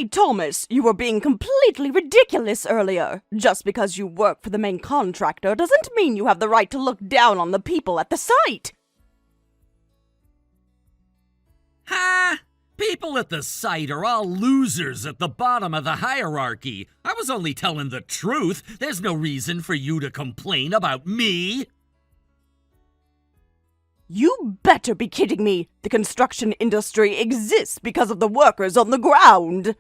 Hey, Thomas, you were being completely ridiculous earlier. Just because you work for the main contractor doesn't mean you have the right to look down on the people at the site. Ha! People at the site are all losers at the bottom of the hierarchy. I was only telling the truth. There's no reason for you to complain about me. You better be kidding me. The construction industry exists because of the workers on the ground.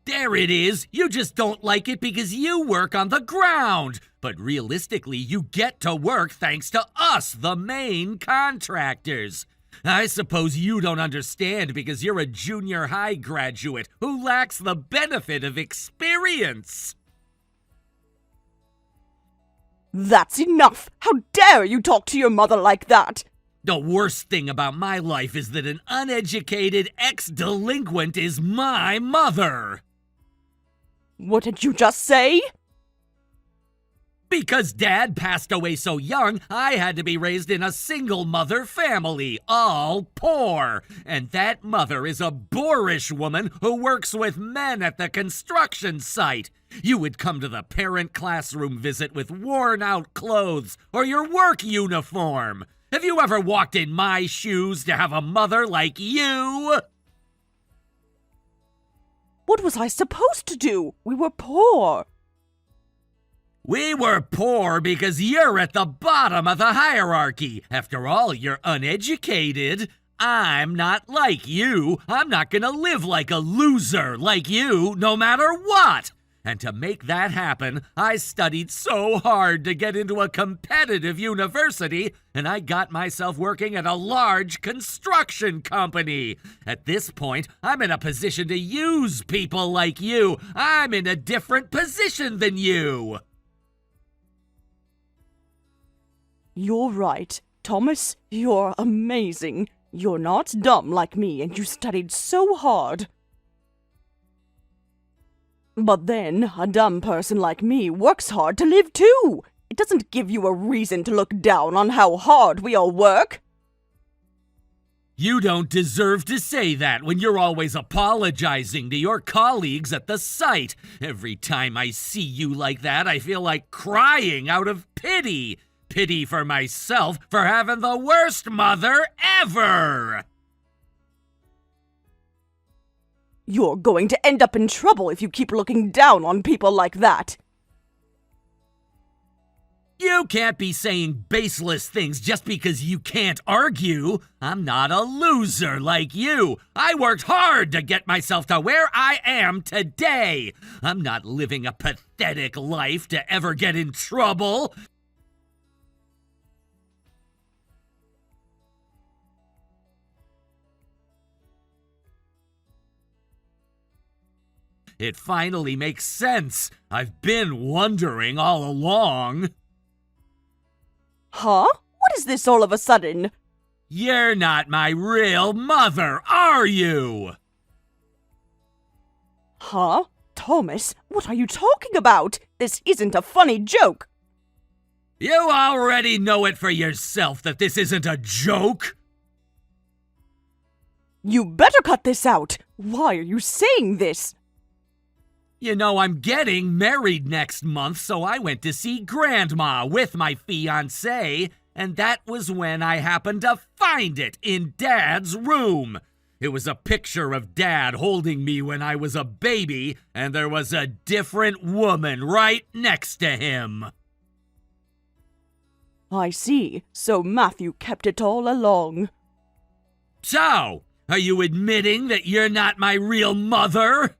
There it is. You just don't like it because you work on the ground. But realistically, you get to work thanks to us, the main contractors. I suppose you don't understand because you're a junior high graduate who lacks the benefit of experience. That's enough! How dare you talk to your mother like that? The worst thing about my life is that an uneducated ex-delinquent is my mother. What did you just say? Because Dad passed away so young, I had to be raised in a single-mother family, all poor. And that mother is a boorish woman who works with men at the construction site. You would come to the parent classroom visit with worn-out clothes or your work uniform. Have you ever walked in my shoes to have a mother like you? What was I supposed to do? We were poor. We were poor because you're at the bottom of the hierarchy. After all, you're uneducated. I'm not like you. I'm not gonna live like a loser like you, no matter what. And to make that happen, I studied so hard to get into a competitive university, and I got myself working at a large construction company. At this point, I'm in a position to use people like you. I'm in a different position than you. You're right. Thomas, you're amazing. You're not dumb like me, and you studied so hard. But then, a dumb person like me works hard to live too. It doesn't give you a reason to look down on how hard we all work. You don't deserve to say that when you're always apologizing to your colleagues at the site. Every time I see you like that, I feel like crying out of pity. Pity for myself for having the worst mother ever! You're going to end up in trouble if you keep looking down on people like that. You can't be saying baseless things just because you can't argue. I'm not a loser like you. I worked hard to get myself to where I am today. I'm not living a pathetic life to ever get in trouble. It finally makes sense. I've been wondering all along. Huh? What is this all of a sudden? You're not my real mother, are you? Huh? Thomas, what are you talking about? This isn't a funny joke. You already know it for yourself that this isn't a joke. You better cut this out. Why are you saying this? You know, I'm getting married next month, so I went to see Grandma with my fiancé, and that was when I happened to find it in Dad's room. It was a picture of Dad holding me when I was a baby, and there was a different woman right next to him. I see. So Matthew kept it all along. So, are you admitting that you're not my real mother?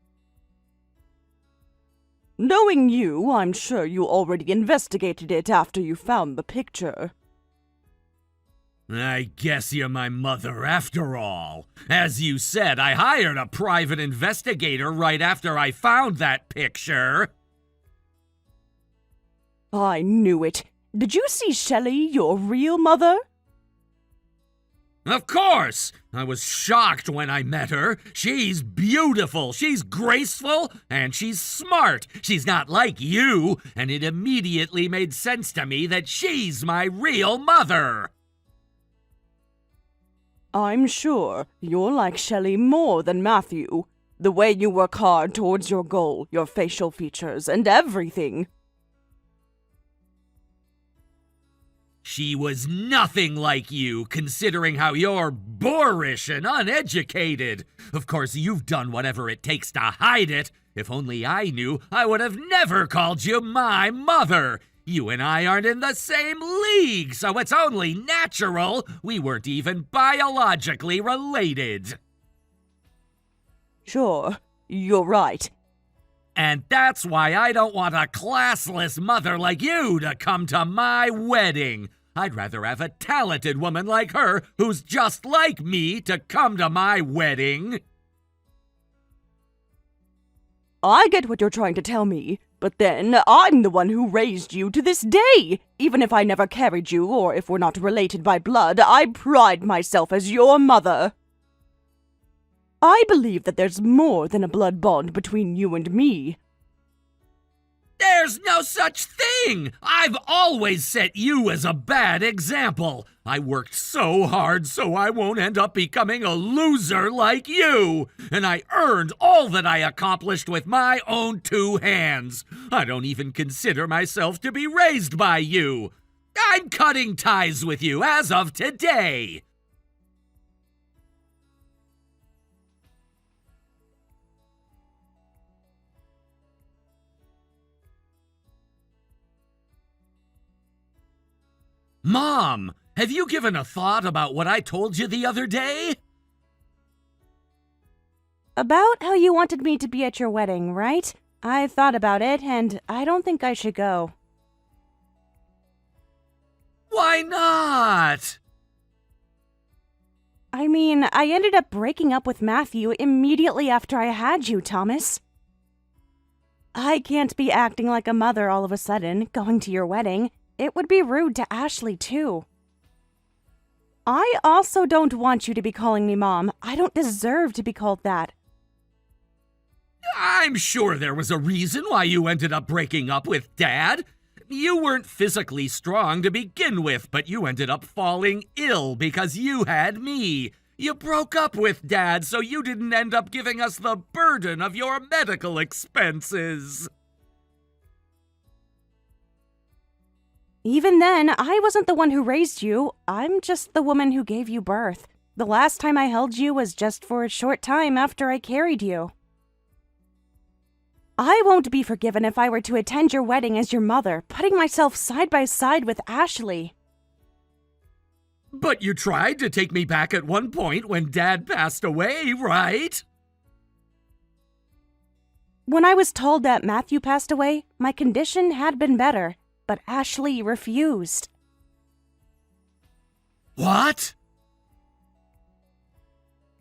Knowing you, I'm sure you already investigated it after you found the picture. I guess you're my mother after all. As you said, I hired a private investigator right after I found that picture. I knew it. Did you see Shelley, your real mother? Of course! I was shocked when I met her. She's beautiful, she's graceful, and she's smart. She's not like you, and it immediately made sense to me that she's my real mother. I'm sure you're like Shelley more than Matthew. The way you work hard towards your goal, your facial features, and everything. She was nothing like you, considering how you're boorish and uneducated. Of course, you've done whatever it takes to hide it. If only I knew, I would have never called you my mother. You and I aren't in the same league, so it's only natural we weren't even biologically related. Sure, you're right. And that's why I don't want a classless mother like you to come to my wedding. I'd rather have a talented woman like her who's just like me to come to my wedding. I get what you're trying to tell me, but then I'm the one who raised you to this day. Even if I never carried you, or if we're not related by blood, I pride myself as your mother. I believe that there's more than a blood bond between you and me. There's no such thing! I've always set you as a bad example. I worked so hard so I won't end up becoming a loser like you. And I earned all that I accomplished with my own 2 hands. I don't even consider myself to be raised by you. I'm cutting ties with you as of today. Mom, have you given a thought about what I told you the other day? About how you wanted me to be at your wedding, right? I thought about it, and I don't think I should go. Why not? I mean, I ended up breaking up with Matthew immediately after I had you, Thomas. I can't be acting like a mother all of a sudden, going to your wedding. It would be rude to Ashley, too. I also don't want you to be calling me Mom. I don't deserve to be called that. I'm sure there was a reason why you ended up breaking up with Dad. You weren't physically strong to begin with, but you ended up falling ill because you had me. You broke up with Dad so you didn't end up giving us the burden of your medical expenses. Even then, I wasn't the one who raised you. I'm just the woman who gave you birth. The last time I held you was just for a short time after I carried you. I won't be forgiven if I were to attend your wedding as your mother, putting myself side by side with Ashley. But you tried to take me back at one point when Dad passed away, right? When I was told that Matthew passed away, my condition had been better. But Ashley refused. What?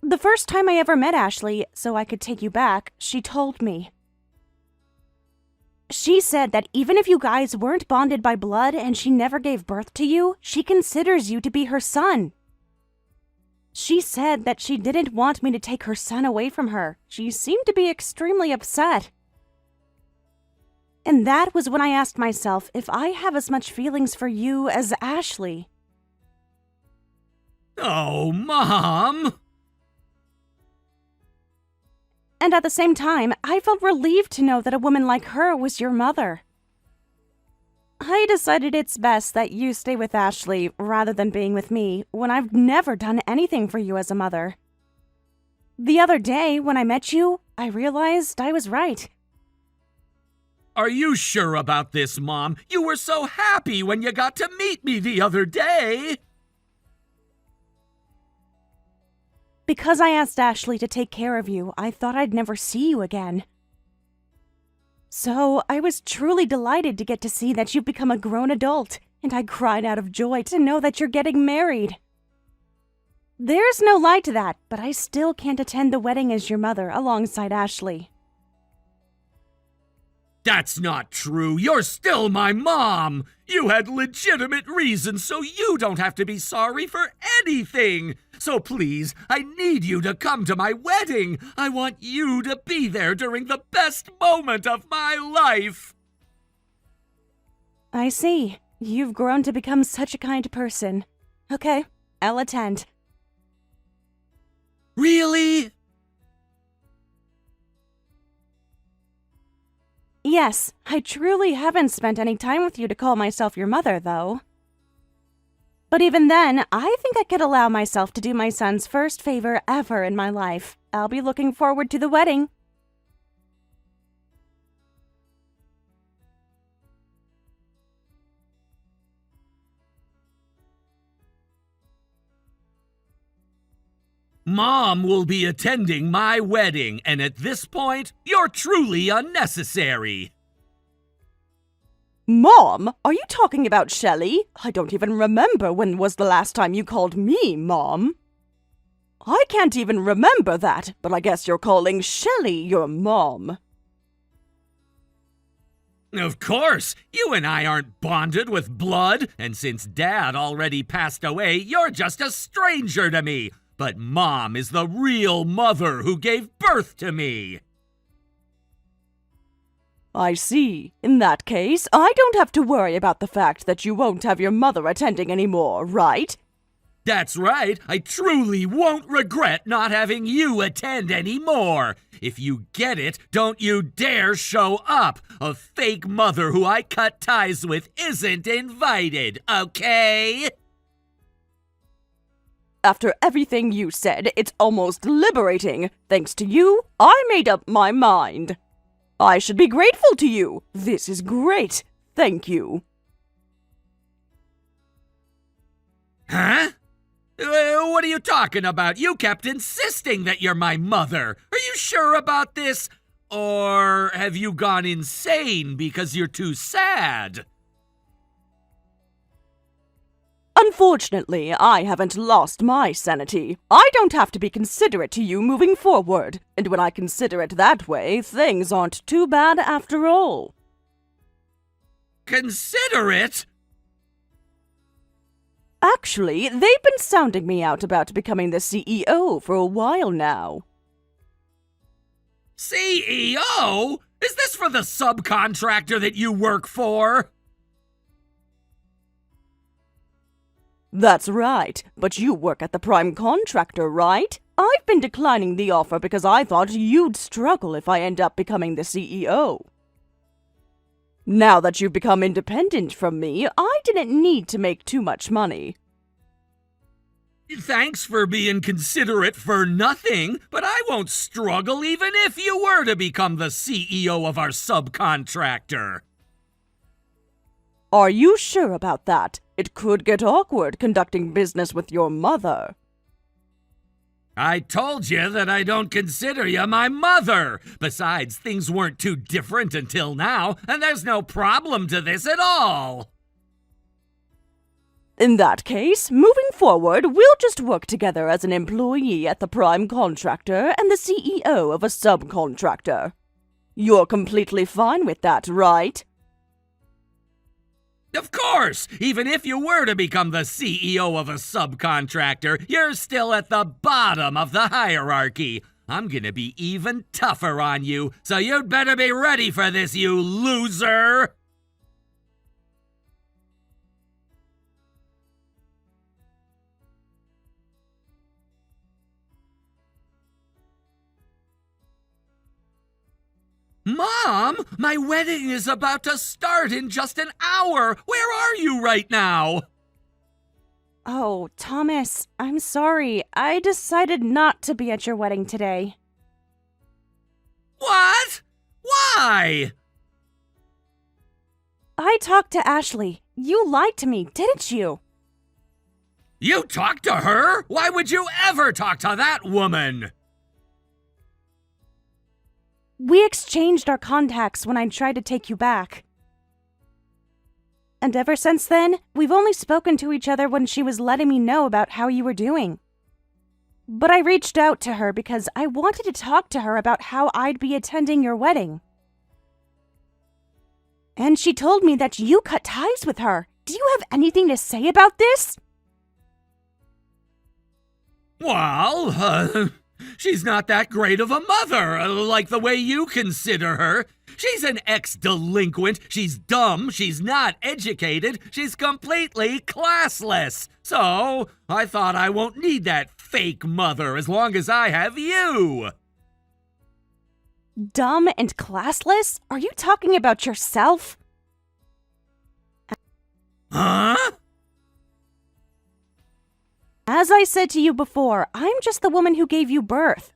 The first time I ever met Ashley, so I could take you back, she told me. She said that even if you guys weren't bonded by blood and she never gave birth to you, she considers you to be her son. She said that she didn't want me to take her son away from her. She seemed to be extremely upset. And that was when I asked myself if I have as much feelings for you as Ashley. Oh, Mom! And at the same time, I felt relieved to know that a woman like her was your mother. I decided it's best that you stay with Ashley rather than being with me when I've never done anything for you as a mother. The other day, when I met you, I realized I was right. Are you sure about this, Mom? You were so happy when you got to meet me the other day. Because I asked Ashley to take care of you, I thought I'd never see you again. So I was truly delighted to get to see that you've become a grown adult, and I cried out of joy to know that you're getting married. There's no lie to that, but I still can't attend the wedding as your mother alongside Ashley. That's not true. You're still my mom. You had legitimate reasons, so you don't have to be sorry for anything. So please, I need you to come to my wedding. I want you to be there during the best moment of my life. I see. You've grown to become such a kind person. Okay, I'll attend. Really? Yes, I truly haven't spent any time with you to call myself your mother, though. But even then, I think I could allow myself to do my son's first favor ever in my life. I'll be looking forward to the wedding. Mom will be attending my wedding, and at this point, you're truly unnecessary. Mom? Are you talking about Shelley? I don't even remember when was the last time you called me Mom. I can't even remember that, but I guess you're calling Shelley your mom. Of course, you and I aren't bonded with blood, and since Dad already passed away, you're just a stranger to me. But Mom is the real mother who gave birth to me. I see. In that case, I don't have to worry about the fact that you won't have your mother attending anymore, right? That's right. I truly won't regret not having you attend anymore. If you get it, don't you dare show up. A fake mother who I cut ties with isn't invited, okay? After everything you said, it's almost liberating. Thanks to you, I made up my mind. I should be grateful to you. This is great. Thank you. Huh? What are you talking about? You kept insisting that you're my mother. Are you sure about this? Or have you gone insane because you're too sad? Unfortunately, I haven't lost my sanity. I don't have to be considerate to you moving forward. And when I consider it that way, things aren't too bad after all. Considerate? Actually, they've been sounding me out about becoming the CEO for a while now. CEO? Is this for the subcontractor that you work for? That's right, but you work at the prime contractor, right? I've been declining the offer because I thought you'd struggle if I end up becoming the CEO. Now that you've become independent from me, I didn't need to make too much money. Thanks for being considerate for nothing, but I won't struggle even if you were to become the CEO of our subcontractor. Are you sure about that? It could get awkward conducting business with your mother. I told you that I don't consider you my mother. Besides, things weren't too different until now, and there's no problem to this at all. In that case, moving forward, we'll just work together as an employee at the prime contractor and the CEO of a subcontractor. You're completely fine with that, right? Of course! Even if you were to become the CEO of a subcontractor, you're still at the bottom of the hierarchy. I'm gonna be even tougher on you, so you'd better be ready for this, you loser! Mom, my wedding is about to start in just an hour. Where are you right now? Oh, Thomas, I'm sorry. I decided not to be at your wedding today. What? Why? I talked to Ashley. You lied to me, didn't you? You talked to her? Why would you ever talk to that woman? We exchanged our contacts when I tried to take you back. And ever since then, we've only spoken to each other when she was letting me know about how you were doing. But I reached out to her because I wanted to talk to her about how I'd be attending your wedding. And she told me that you cut ties with her. Do you have anything to say about this? Well, she's not that great of a mother, like the way you consider her. She's an ex-delinquent, she's dumb, she's not educated, she's completely classless. So, I thought I won't need that fake mother as long as I have you. Dumb and classless? Are you talking about yourself? Huh? As I said to you before, I'm just the woman who gave you birth.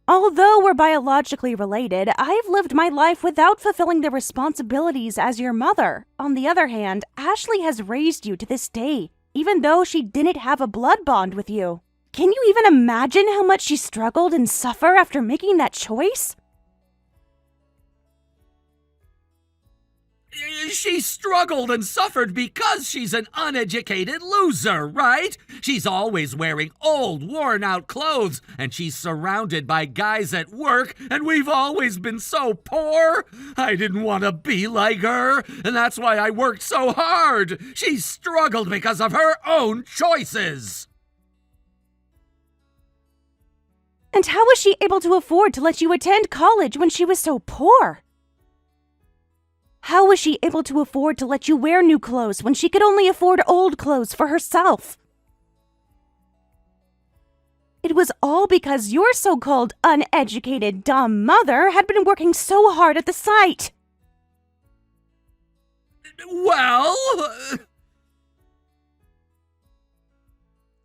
Although we're biologically related, I've lived my life without fulfilling the responsibilities as your mother. On the other hand, Ashley has raised you to this day, even though she didn't have a blood bond with you. Can you even imagine how much she struggled and suffered after making that choice? She struggled and suffered because she's an uneducated loser, right? She's always wearing old, worn-out clothes, and she's surrounded by guys at work, and we've always been so poor. I didn't want to be like her, and that's why I worked so hard. She struggled because of her own choices. And how was she able to afford to let you attend college when she was so poor? How was she able to afford to let you wear new clothes when she could only afford old clothes for herself? It was all because your so-called uneducated, dumb mother had been working so hard at the site. Well...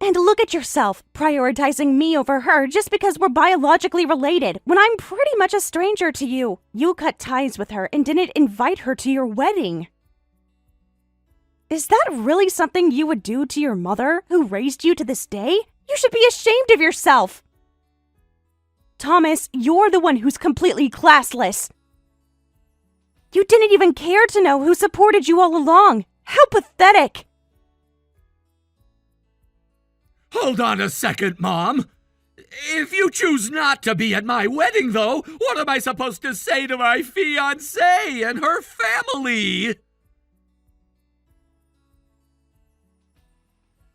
And look at yourself, prioritizing me over her just because we're biologically related, when I'm pretty much a stranger to you. You cut ties with her and didn't invite her to your wedding. Is that really something you would do to your mother, who raised you to this day? You should be ashamed of yourself. Thomas, you're the one who's completely classless. You didn't even care to know who supported you all along. How pathetic! Hold on a second, Mom. If you choose not to be at my wedding, though, what am I supposed to say to my fiancée and her family?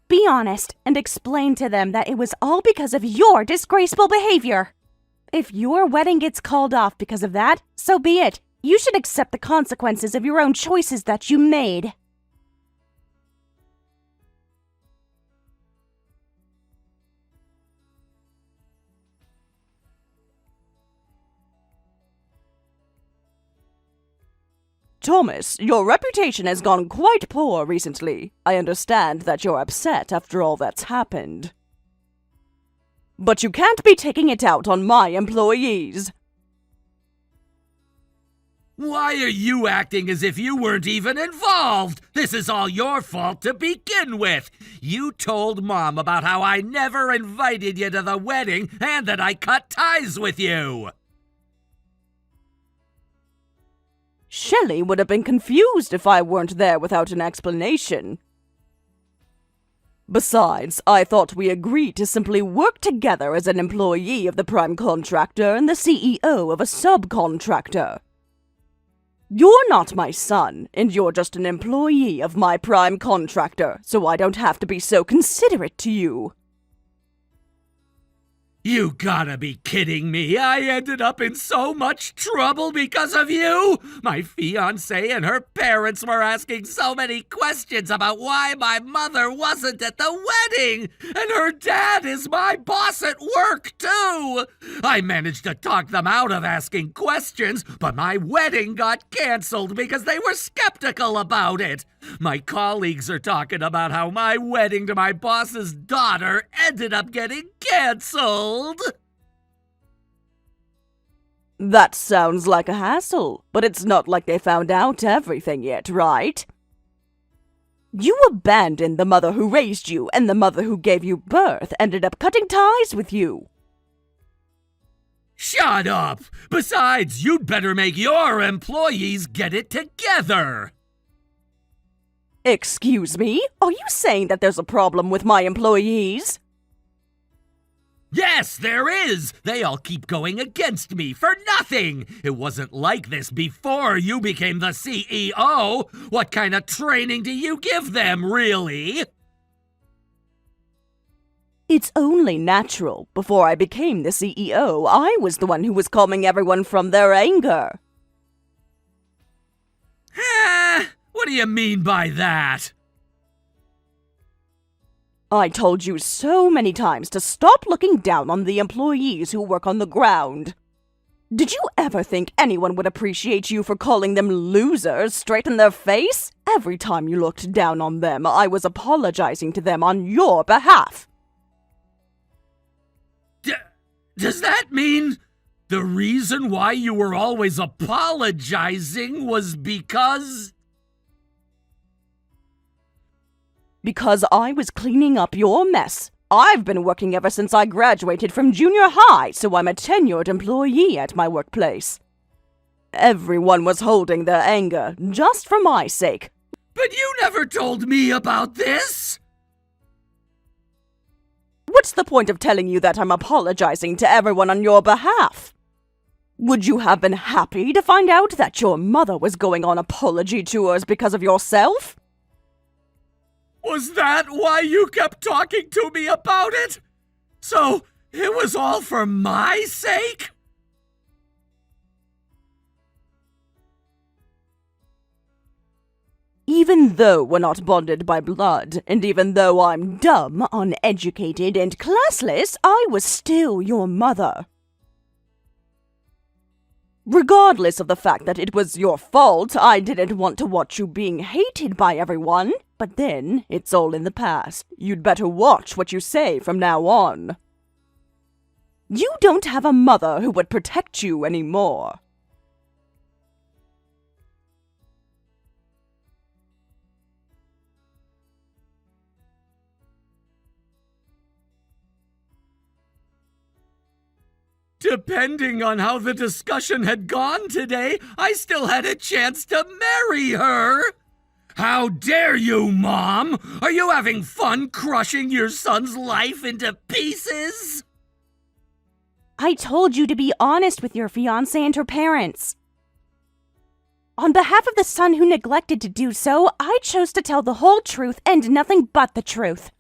Be honest and explain to them that it was all because of your disgraceful behavior. If your wedding gets called off because of that, so be it. You should accept the consequences of your own choices that you made. Thomas, your reputation has gone quite poor recently. I understand that you're upset after all that's happened. But you can't be taking it out on my employees. Why are you acting as if you weren't even involved? This is all your fault to begin with. You told Mom about how I never invited you to the wedding and that I cut ties with you. Shelley would have been confused if I weren't there without an explanation. Besides, I thought we agreed to simply work together as an employee of the prime contractor and the CEO of a subcontractor. You're not my son, and you're just an employee of my prime contractor, so I don't have to be so considerate to you. You gotta be kidding me. I ended up in so much trouble because of you. My fiancée and her parents were asking so many questions about why my mother wasn't at the wedding. And her dad is my boss at work, too. I managed to talk them out of asking questions, but my wedding got canceled because they were skeptical about it. My colleagues are talking about how my wedding to my boss's daughter ended up getting canceled. That sounds like a hassle, but it's not like they found out everything yet, right? You abandoned the mother who raised you, and the mother who gave you birth ended up cutting ties with you. Shut up! Besides, you'd better make your employees get it together. Excuse me? Are you saying that there's a problem with my employees? Yes, there is! They all keep going against me for nothing! It wasn't like this before you became the CEO! What kind of training do you give them, really? It's only natural. Before I became the CEO, I was the one who was calming everyone from their anger. What do you mean by that? I told you so many times to stop looking down on the employees who work on the ground. Did you ever think anyone would appreciate you for calling them losers straight in their face? Every time you looked down on them, I was apologizing to them on your behalf. Does that mean the reason why you were always apologizing was because... Because I was cleaning up your mess. I've been working ever since I graduated from junior high, so I'm a tenured employee at my workplace. Everyone was holding their anger, just for my sake. But you never told me about this! What's the point of telling you that I'm apologizing to everyone on your behalf? Would you have been happy to find out that your mother was going on apology tours because of yourself? Was that why you kept talking to me about it? So, it was all for my sake? Even though we're not bonded by blood, and even though I'm dumb, uneducated, and classless, I was still your mother. Regardless of the fact that it was your fault, I didn't want to watch you being hated by everyone. But then, it's all in the past. You'd better watch what you say from now on. You don't have a mother who would protect you anymore. Depending on how the discussion had gone today, I still had a chance to marry her! How dare you, Mom? Are you having fun crushing your son's life into pieces? I told you to be honest with your fiancé and her parents. On behalf of the son who neglected to do so, I chose to tell the whole truth and nothing but the truth.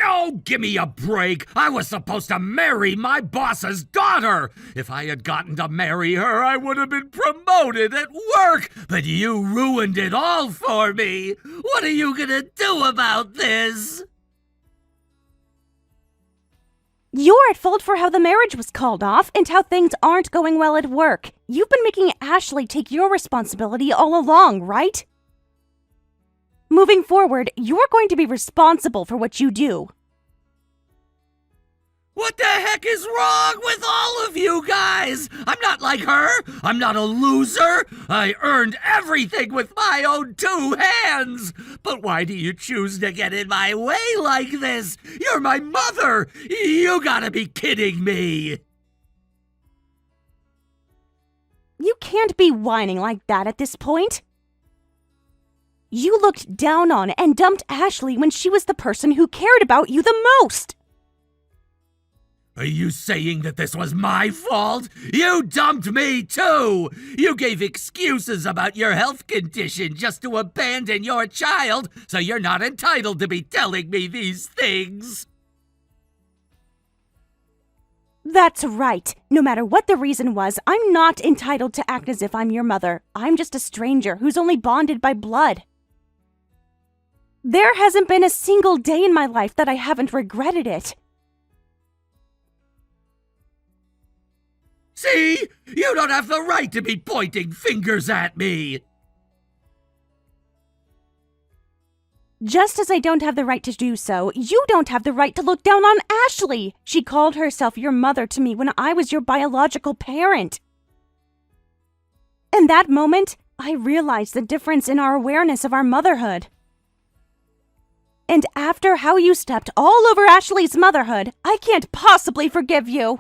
Oh, give me a break! I was supposed to marry my boss's daughter! If I had gotten to marry her, I would have been promoted at work! But you ruined it all for me! What are you gonna do about this? You're at fault for how the marriage was called off and how things aren't going well at work. You've been making Ashley take your responsibility all along, right? Moving forward, you're going to be responsible for what you do. What the heck is wrong with all of you guys? I'm not like her. I'm not a loser. I earned everything with my own two hands. But why do you choose to get in my way like this? You're my mother. You gotta be kidding me. You can't be whining like that at this point. You looked down on and dumped Ashley when she was the person who cared about you the most. Are you saying that this was my fault? You dumped me too! You gave excuses about your health condition just to abandon your child, so you're not entitled to be telling me these things. That's right. No matter what the reason was, I'm not entitled to act as if I'm your mother. I'm just a stranger who's only bonded by blood. There hasn't been a single day in my life that I haven't regretted it. See? You don't have the right to be pointing fingers at me! Just as I don't have the right to do so, you don't have the right to look down on Ashley! She called herself your mother to me when I was your biological parent. In that moment, I realized the difference in our awareness of our motherhood. And after how you stepped all over Ashley's motherhood, I can't possibly forgive you.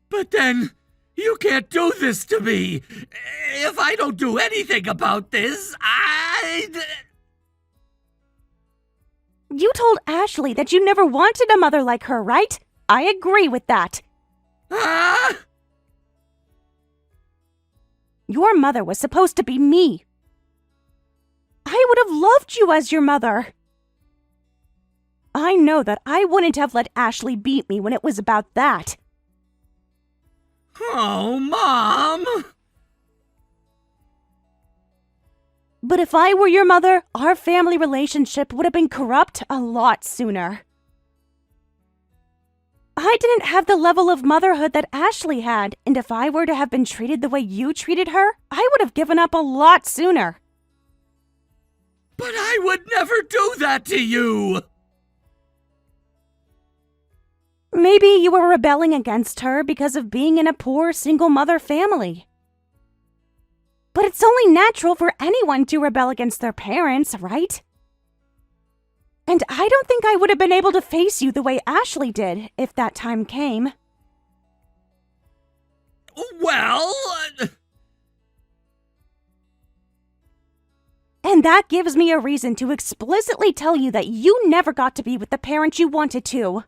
But then, you can't do this to me. If I don't do anything about this, You told Ashley that you never wanted a mother like her, right? I agree with that. Huh? Your mother was supposed to be me. I would have loved you as your mother. I know that I wouldn't have let Ashley beat me when it was about that. Oh, Mom! But if I were your mother, our family relationship would have been corrupt a lot sooner. I'd didn't have the level of motherhood that Ashley had, and if I were to have been treated the way you treated her, I would have given up a lot sooner. But I would never do that to you! Maybe you were rebelling against her because of being in a poor single mother family. But it's only natural for anyone to rebel against their parents, right? And I don't think I would have been able to face you the way Ashley did if that time came. Well... And that gives me a reason to explicitly tell you that you never got to be with the parent you wanted to.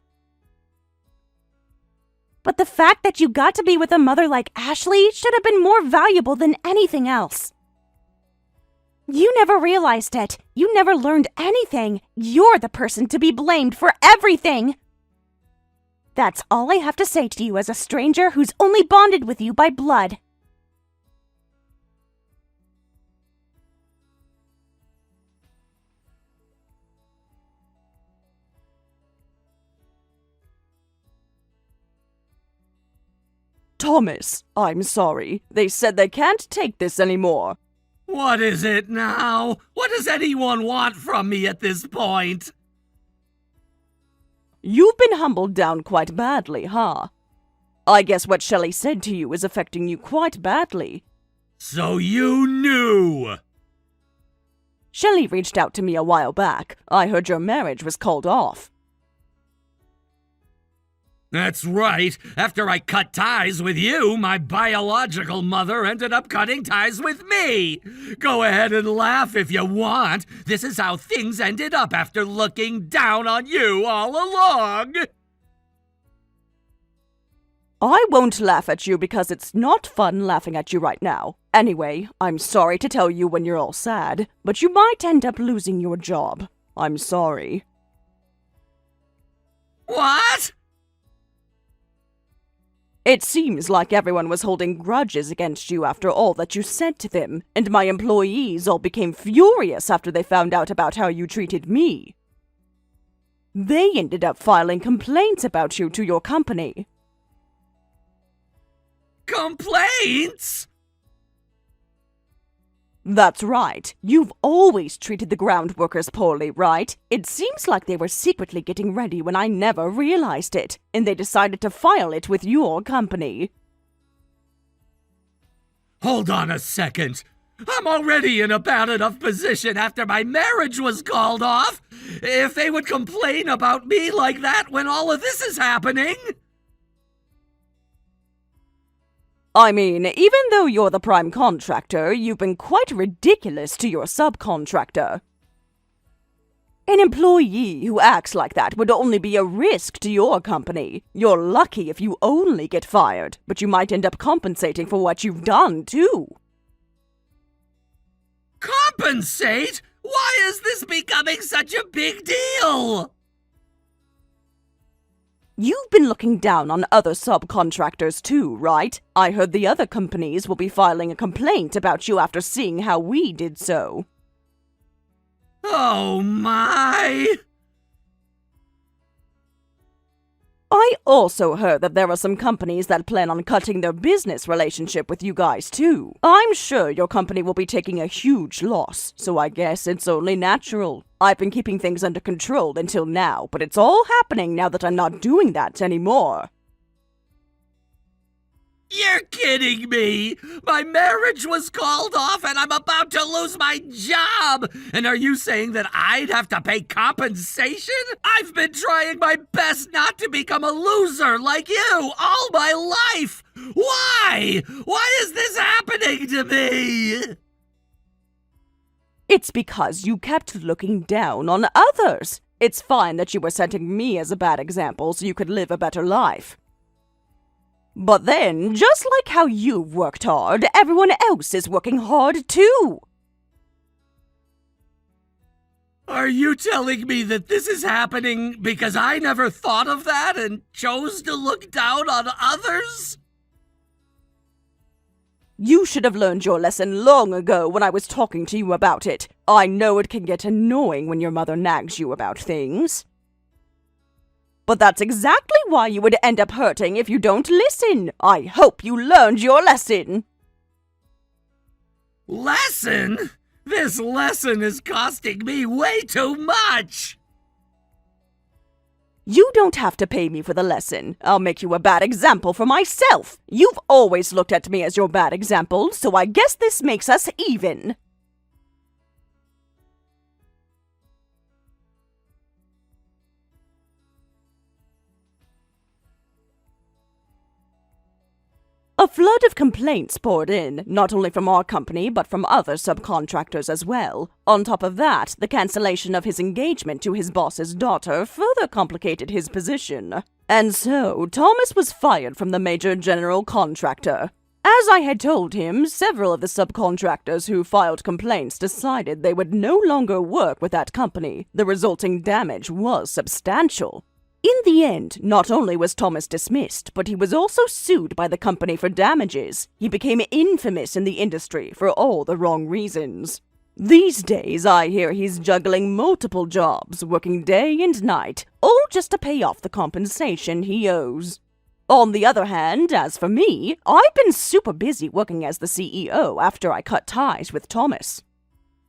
But the fact that you got to be with a mother like Ashley should have been more valuable than anything else. You never realized it. You never learned anything. You're the person to be blamed for everything. That's all I have to say to you as a stranger who's only bonded with you by blood. Thomas, I'm sorry. They said they can't take this anymore. What is it now? What does anyone want from me at this point? You've been humbled down quite badly, huh? I guess what Shelley said to you is affecting you quite badly. So you knew! Shelley reached out to me a while back. I heard your marriage was called off. That's right. After I cut ties with you, my biological mother ended up cutting ties with me. Go ahead and laugh if you want. This is how things ended up after looking down on you all along. I won't laugh at you because it's not fun laughing at you right now. Anyway, I'm sorry to tell you when you're all sad, but you might end up losing your job. I'm sorry. What? It seems like everyone was holding grudges against you after all that you said to them, and my employees all became furious after they found out about how you treated me. They ended up filing complaints about you to your company. Complaints? That's right. You've always treated the ground workers poorly, right? It seems like they were secretly getting ready when I never realized it, and they decided to file it with your company. Hold on a second. I'm already in a bad enough position after my marriage was called off. If they would complain about me like that when all of this is happening... I mean, even though you're the prime contractor, you've been quite ridiculous to your subcontractor. An employee who acts like that would only be a risk to your company. You're lucky if you only get fired, but you might end up compensating for what you've done, too. Compensate? Why is this becoming such a big deal? You've been looking down on other subcontractors too, right? I heard the other companies will be filing a complaint about you after seeing how we did so. Oh my! I also heard that there are some companies that plan on cutting their business relationship with you guys too. I'm sure your company will be taking a huge loss, so I guess it's only natural. I've been keeping things under control until now, but it's all happening now that I'm not doing that anymore. You're kidding me! My marriage was called off and I'm about to lose my job! And are you saying that I'd have to pay compensation? I've been trying my best not to become a loser like you all my life! Why? Why is this happening to me? It's because you kept looking down on others. It's fine that you were setting me as a bad example so you could live a better life. But then, just like how you've worked hard, everyone else is working hard too. Are you telling me that this is happening because I never thought of that and chose to look down on others? You should have learned your lesson long ago when I was talking to you about it. I know it can get annoying when your mother nags you about things. But that's exactly why you would end up hurting if you don't listen. I hope you learned your lesson. Lesson? This lesson is costing me way too much! You don't have to pay me for the lesson. I'll make you a bad example for myself. You've always looked at me as your bad example, so I guess this makes us even. A flood of complaints poured in, not only from our company, but from other subcontractors as well. On top of that, the cancellation of his engagement to his boss's daughter further complicated his position. And so, Thomas was fired from the major general contractor. As I had told him, several of the subcontractors who filed complaints decided they would no longer work with that company. The resulting damage was substantial. In the end, not only was Thomas dismissed, but he was also sued by the company for damages. He became infamous in the industry for all the wrong reasons. These days, I hear he's juggling multiple jobs, working day and night, all just to pay off the compensation he owes. On the other hand, as for me, I've been super busy working as the CEO after I cut ties with Thomas.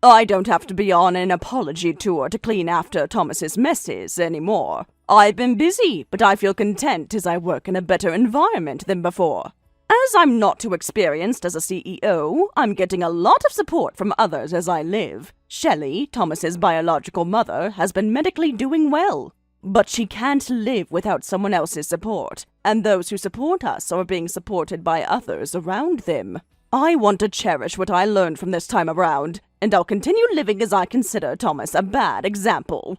I don't have to be on an apology tour to clean after Thomas's messes anymore. I've been busy, but I feel content as I work in a better environment than before. As I'm not too experienced as a CEO, I'm getting a lot of support from others as I live. Shelley, Thomas's biological mother, has been medically doing well. But she can't live without someone else's support, and those who support us are being supported by others around them. I want to cherish what I learned from this time around, and I'll continue living as I consider Thomas a bad example.